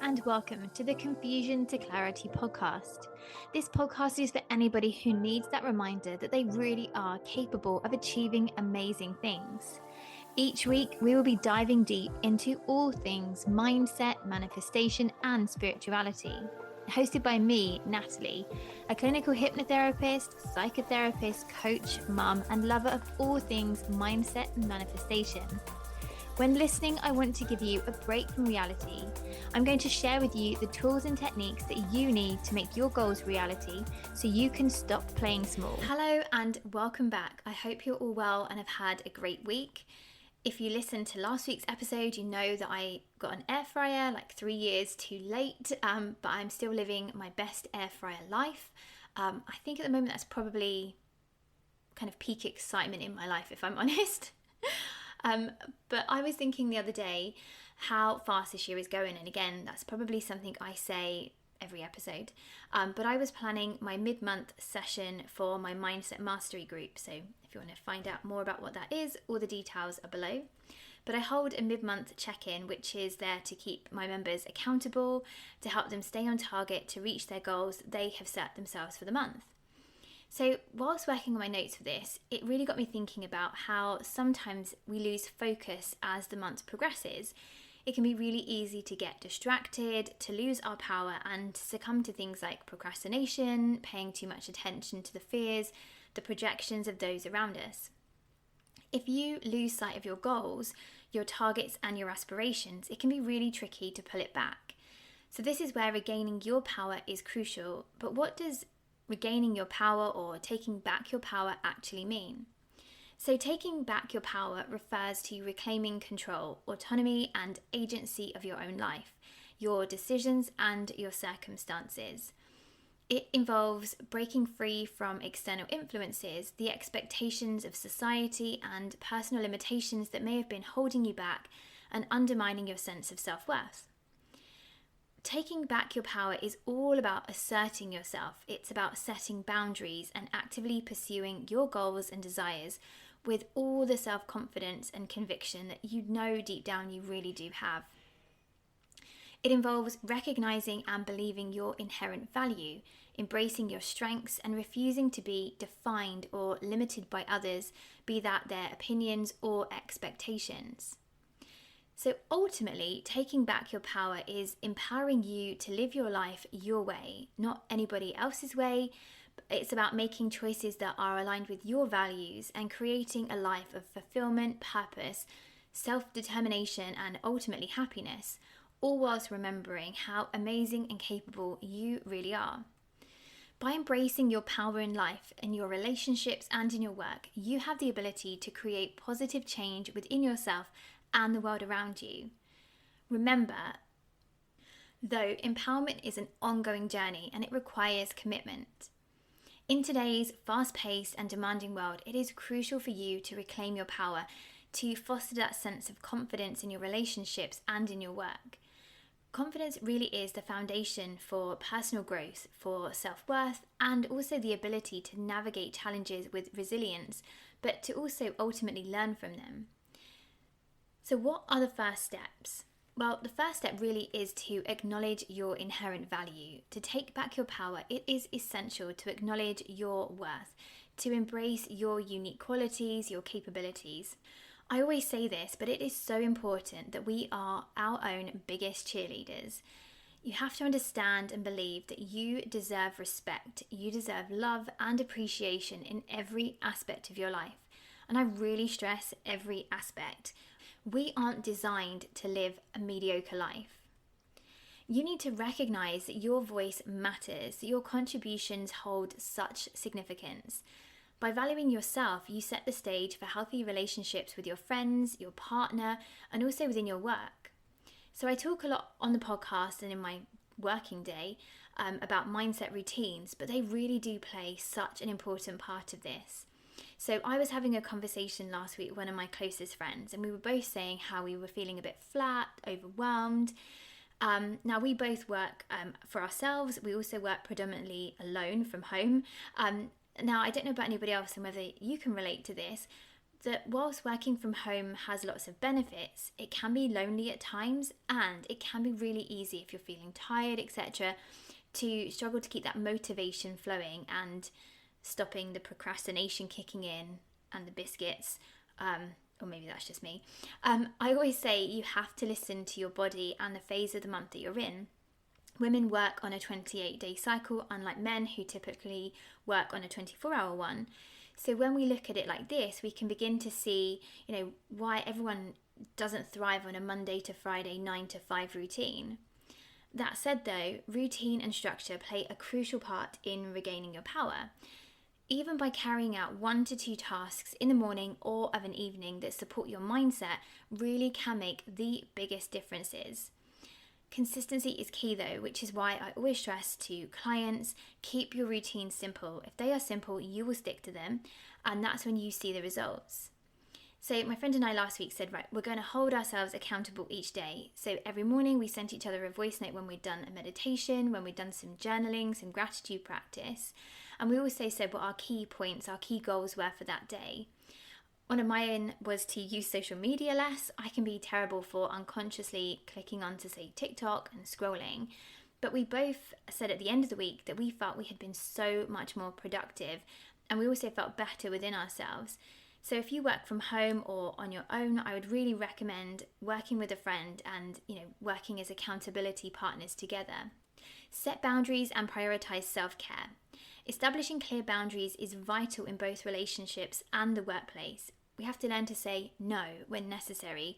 and welcome to the Confusion to Clarity podcast. This podcast is for anybody who needs that reminder that they really are capable of achieving amazing things. Each week, we will be diving deep into all things mindset, manifestation, and spirituality. Hosted by me, Natalie, a clinical hypnotherapist, psychotherapist, coach, mum, and lover of all things mindset and manifestation. When listening, I want to give you a break from reality. I'm going to share with you the tools and techniques that you need to make your goals reality so you can stop playing small. Hello and welcome back. I hope you're all well and have had a great week. If you listened to last week's episode, you know that I got an air fryer like 3 years too late, but I'm still living my best air fryer life. I think at the moment that's probably kind of peak excitement in my life, if I'm honest. But I was thinking the other day how fast this year is going, and again, that's probably something I say every episode, but I was planning my mid-month session for my Mindset Mastery group, so if you want to find out more about what that is, all the details are below. But I hold a mid-month check-in, which is there to keep my members accountable, to help them stay on target to reach their goals they have set themselves for the month. So whilst working on my notes for this, it really got me thinking about how sometimes we lose focus as the month progresses. It can be really easy to get distracted, to lose our power, and to succumb to things like procrastination, paying too much attention to the fears, the projections of those around us. If you lose sight of your goals, your targets, and your aspirations, it can be really tricky to pull it back. So this is where regaining your power is crucial. But what does regaining your power or taking back your power actually mean? So taking back your power refers to reclaiming control, autonomy, and agency of your own life, your decisions and your circumstances. It involves breaking free from external influences, the expectations of society, and personal limitations that may have been holding you back and undermining your sense of self-worth. Taking back your power is all about asserting yourself. It's about setting boundaries and actively pursuing your goals and desires with all the self-confidence and conviction that you know deep down you really do have. It involves recognizing and believing your inherent value, embracing your strengths, and refusing to be defined or limited by others, be that their opinions or expectations. So ultimately, taking back your power is empowering you to live your life your way, not anybody else's way. It's about making choices that are aligned with your values and creating a life of fulfillment, purpose, self-determination, and ultimately happiness, all whilst remembering how amazing and capable you really are. By embracing your power in life, in your relationships, and in your work, you have the ability to create positive change within yourself and the world around you. Remember, though, empowerment is an ongoing journey and it requires commitment. In today's fast-paced and demanding world, it is crucial for you to reclaim your power, to foster that sense of confidence in your relationships and in your work. Confidence really is the foundation for personal growth, for self-worth, and also the ability to navigate challenges with resilience, but to also ultimately learn from them. So what are the first steps? Well, the first step really is to acknowledge your inherent value. To take back your power, it is essential to acknowledge your worth, to embrace your unique qualities, your capabilities. I always say this, but it is so important that we are our own biggest cheerleaders. You have to understand and believe that you deserve respect, you deserve love and appreciation in every aspect of your life. And I really stress every aspect. We aren't designed to live a mediocre life. You need to recognize that your voice matters, that your contributions hold such significance. By valuing yourself, you set the stage for healthy relationships with your friends, your partner, and also within your work. So I talk a lot on the podcast and in my working day about mindset routines, but they really do play such an important part of this. So I was having a conversation last week with one of my closest friends, and we were both saying how we were feeling a bit flat, overwhelmed. Now we both work for ourselves. We also work predominantly alone from home. Now I don't know about anybody else and whether you can relate to this, that whilst working from home has lots of benefits, it can be lonely at times, and it can be really easy if you're feeling tired, etc., to struggle to keep that motivation flowing and stopping the procrastination kicking in and the biscuits. Or maybe that's just me. I always say you have to listen to your body and the phase of the month that you're in. Women work on a 28-day cycle, unlike men who typically work on a 24-hour one. So when we look at it like this, we can begin to see, why everyone doesn't thrive on a Monday to Friday 9 to 5 routine. That said though, routine and structure play a crucial part in regaining your power. Even by carrying out 1 to 2 tasks in the morning or of an evening that support your mindset really can make the biggest differences. Consistency is key though, which is why I always stress to clients, keep your routines simple. If they are simple, you will stick to them, and that's when you see the results. So my friend and I last week said, right, we're going to hold ourselves accountable each day. So every morning we sent each other a voice note when we'd done a meditation, when we'd done some journaling, some gratitude practice. And we also said what our key points, our key goals were for that day. One of mine was to use social media less. I can be terrible for unconsciously clicking onto, say, TikTok and scrolling. But we both said at the end of the week that we felt we had been so much more productive, and we also felt better within ourselves. So if you work from home or on your own, I would really recommend working with a friend and, working as accountability partners together. Set boundaries and prioritize self-care. Establishing clear boundaries is vital in both relationships and the workplace. We have to learn to say no when necessary.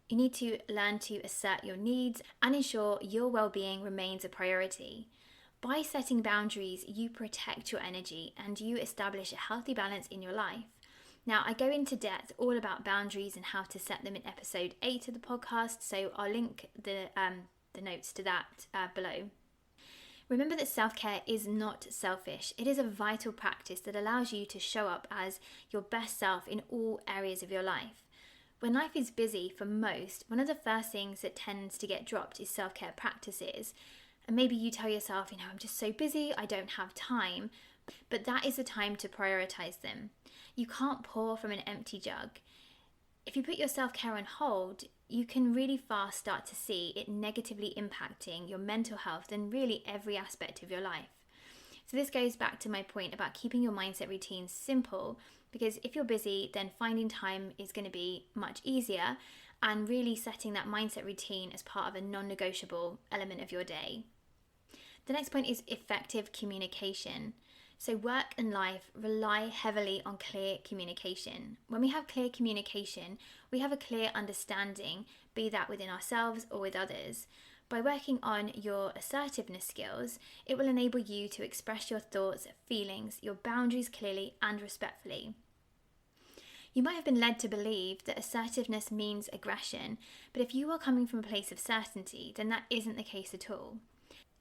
You need to learn to assert your needs and ensure your well-being remains a priority. By setting boundaries, you protect your energy and you establish a healthy balance in your life. Now, I go into depth all about boundaries and how to set them in episode 8 of the podcast, so I'll link the notes to that below. Remember that self-care is not selfish. It is a vital practice that allows you to show up as your best self in all areas of your life. When life is busy for most, one of the first things that tends to get dropped is self-care practices. And maybe you tell yourself, I'm just so busy, I don't have time. But that is the time to prioritize them. You can't pour from an empty jug. If you put your self-care on hold, you can really fast start to see it negatively impacting your mental health and really every aspect of your life. So this goes back to my point about keeping your mindset routines simple, because if you're busy, then finding time is going to be much easier, and really setting that mindset routine as part of a non-negotiable element of your day. The next point is effective communication. So work and life rely heavily on clear communication. When we have clear communication, we have a clear understanding, be that within ourselves or with others. By working on your assertiveness skills, it will enable you to express your thoughts, feelings, your boundaries clearly and respectfully. You might have been led to believe that assertiveness means aggression, but if you are coming from a place of certainty, then that isn't the case at all.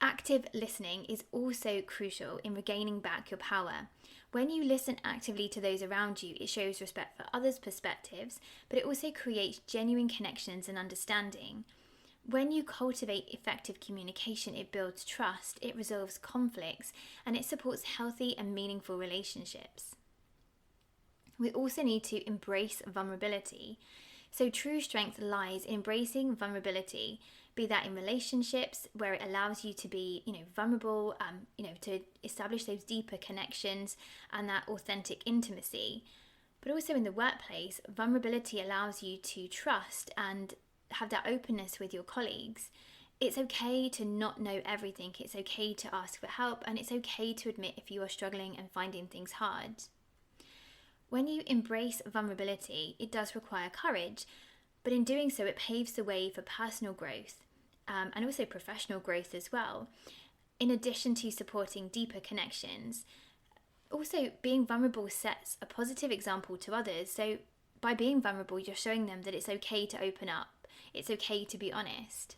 Active listening is also crucial in regaining back your power. When you listen actively to those around you, it shows respect for others' perspectives, but it also creates genuine connections and understanding. When you cultivate effective communication, it builds trust, it resolves conflicts, and it supports healthy and meaningful relationships. We also need to embrace vulnerability. So true strength lies in embracing vulnerability, be that in relationships where it allows you to be, vulnerable, to establish those deeper connections and that authentic intimacy. But also in the workplace, vulnerability allows you to trust and have that openness with your colleagues. It's okay to not know everything. It's okay to ask for help, and it's okay to admit if you are struggling and finding things hard. When you embrace vulnerability, it does require courage, but in doing so, it paves the way for personal growth and also professional growth as well, in addition to supporting deeper connections. Also, being vulnerable sets a positive example to others. So by being vulnerable, you're showing them that it's okay to open up. It's okay to be honest.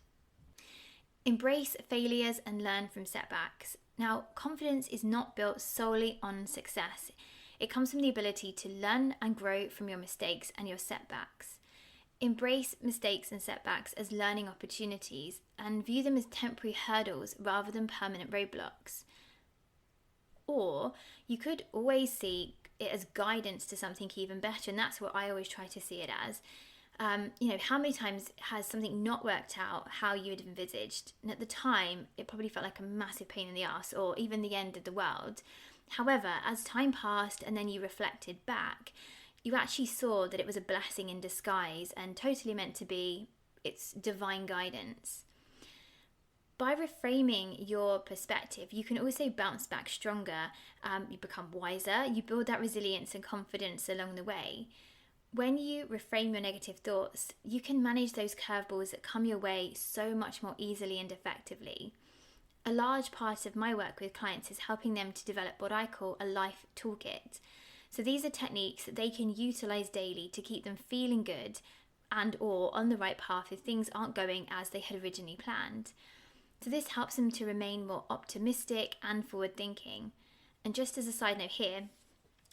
Embrace failures and learn from setbacks. Now, confidence is not built solely on success. It comes from the ability to learn and grow from your mistakes and your setbacks. Embrace mistakes and setbacks as learning opportunities and view them as temporary hurdles rather than permanent roadblocks. Or you could always see it as guidance to something even better. And that's what I always try to see it as. How many times has something not worked out how you had envisaged? And at the time, it probably felt like a massive pain in the ass or even the end of the world. However, as time passed and then you reflected back, you actually saw that it was a blessing in disguise and totally meant to be. It's divine guidance. By reframing your perspective, you can also bounce back stronger. You become wiser, you build that resilience and confidence along the way. When you reframe your negative thoughts, you can manage those curveballs that come your way so much more easily and effectively. A large part of my work with clients is helping them to develop what I call a life toolkit. So these are techniques that they can utilize daily to keep them feeling good and or on the right path if things aren't going as they had originally planned. So this helps them to remain more optimistic and forward thinking. And just as a side note here,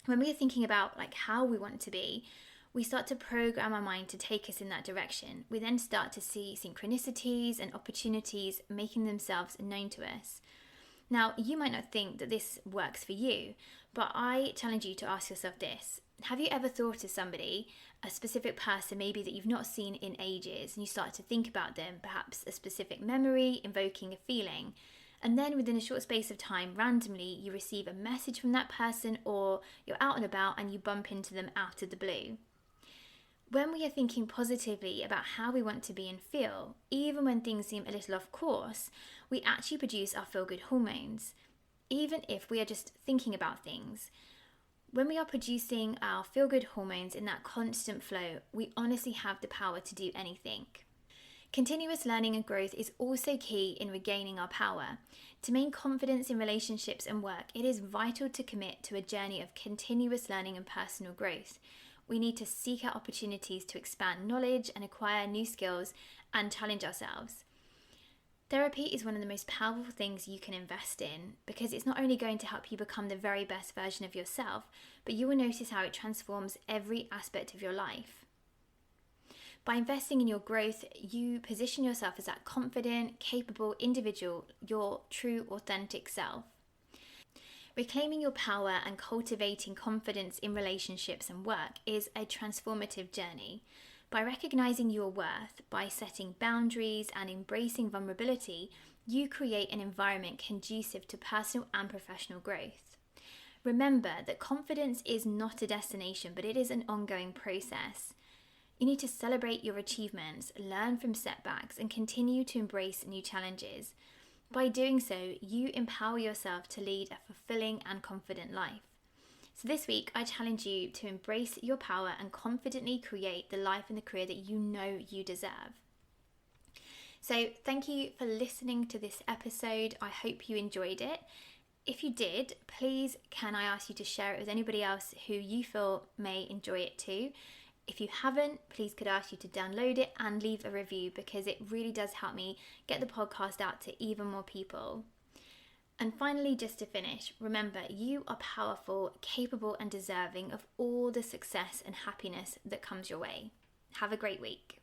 when we are thinking about how we want to be, we start to program our mind to take us in that direction. We then start to see synchronicities and opportunities making themselves known to us. Now, you might not think that this works for you, but I challenge you to ask yourself this. Have you ever thought of somebody, a specific person maybe that you've not seen in ages, and you start to think about them, perhaps a specific memory invoking a feeling, and then within a short space of time, randomly, you receive a message from that person or you're out and about and you bump into them out of the blue? When we are thinking positively about how we want to be and feel, even when things seem a little off course, we actually produce our feel-good hormones, even if we are just thinking about things. When we are producing our feel-good hormones in that constant flow, we honestly have the power to do anything. Continuous learning and growth is also key in regaining our power. To maintain confidence in relationships and work, it is vital to commit to a journey of continuous learning and personal growth. We need to seek out opportunities to expand knowledge and acquire new skills and challenge ourselves. Therapy is one of the most powerful things you can invest in because it's not only going to help you become the very best version of yourself, but you will notice how it transforms every aspect of your life. By investing in your growth, you position yourself as that confident, capable individual, your true, authentic self. Reclaiming your power and cultivating confidence in relationships and work is a transformative journey. By recognizing your worth, by setting boundaries and embracing vulnerability, you create an environment conducive to personal and professional growth. Remember that confidence is not a destination, but it is an ongoing process. You need to celebrate your achievements, learn from setbacks, and continue to embrace new challenges. By doing so, you empower yourself to lead a fulfilling and confident life. So this week, I challenge you to embrace your power and confidently create the life and the career that you know you deserve. So thank you for listening to this episode. I hope you enjoyed it. If you did, please can I ask you to share it with anybody else who you feel may enjoy it too. If you haven't, please could I ask you to download it and leave a review because it really does help me get the podcast out to even more people. And finally, just to finish, remember you are powerful, capable and deserving of all the success and happiness that comes your way. Have a great week.